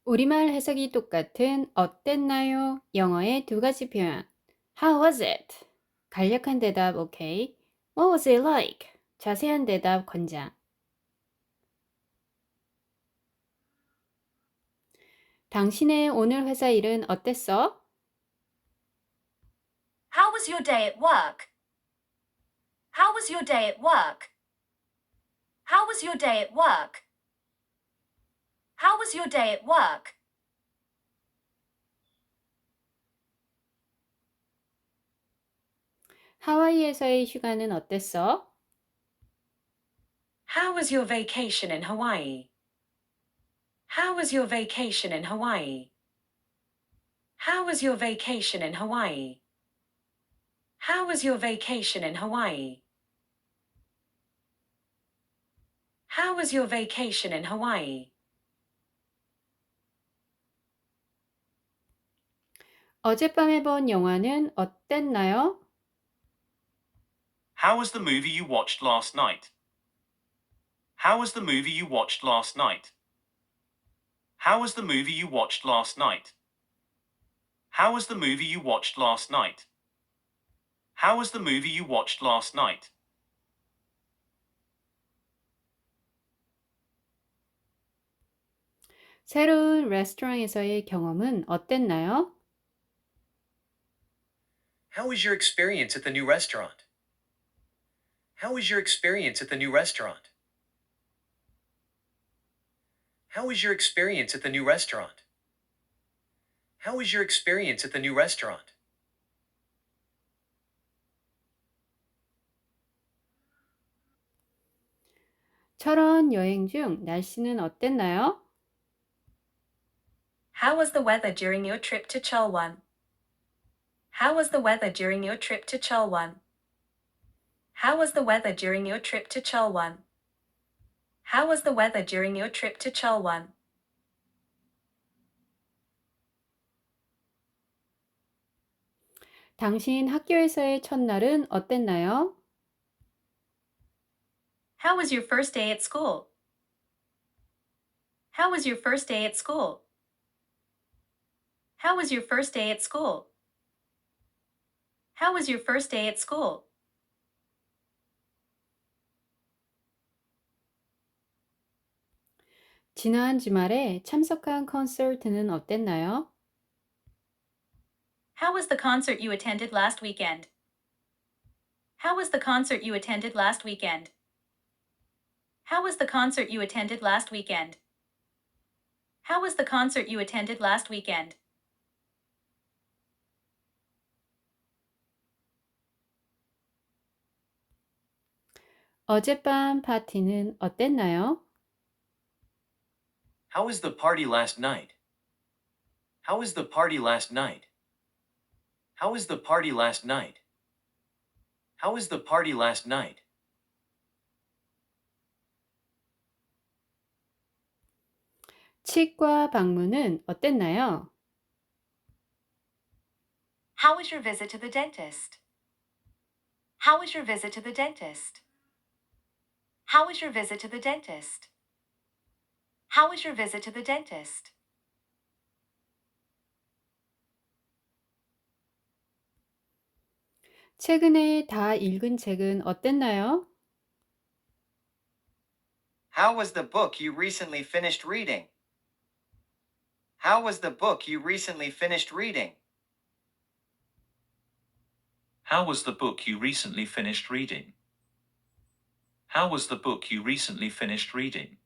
우리말 해석이 똑같은 어땠나요? 영어의 두 가지 표현. How was it? 간략한 대답 오케이. What was it like? 자세한 대답 권장. 당신의 오늘 회사 일은 어땠어? How was your day at work? How was your day at work? How was your day at work? How was your day at work? 하와이에서의 휴가는 어땠어? How was your vacation in Hawaii? How was your vacation in Hawaii? How was your vacation in Hawaii? How was your vacation in Hawaii? How was your vacation in Hawaii? 어젯밤에 본 영화는 어땠나요? How was the movie you watched last night? How was the movie you watched last night? How was the movie you watched last night? How was the movie you watched last night? How was the movie you watched last night? 새로운 레스토랑에서의 경험은 어땠나요? How was your experience at the new restaurant? How was your experience at the new restaurant? How was your experience at the new restaurant? How was your experience at the new restaurant? 철원 여행 중 날씨는 어땠나요? How was the weather during your trip to Cholwan? How was the weather during your trip to Cholwan? How was the weather during your trip to Cholwan? How was the weather during your trip to Cholwan? 당신 학교에서의 첫날은 어땠나요? How was your first day at school? How was your first day at school? How was your first day at school? How was your first day at school? 지난 주말에 참석한 콘서트는 어땠나요? How was the concert you attended last weekend? How was the concert you attended last weekend? How was the concert you attended last weekend? How was the concert you attended last weekend? 어젯밤 파티는 어땠나요? How was the party last night? How was the party last night? How was the party last night? How was the party last night? 치과 방문은 어땠나요? How was your visit to the dentist? How was your visit to the dentist? How was your visit to the dentist? How was your visit to the dentist? 최근에 다 읽은 책은 어땠나요? How was the book you recently finished reading? How was the book you recently finished reading? How was the book you recently finished reading? How was the book you recently finished reading?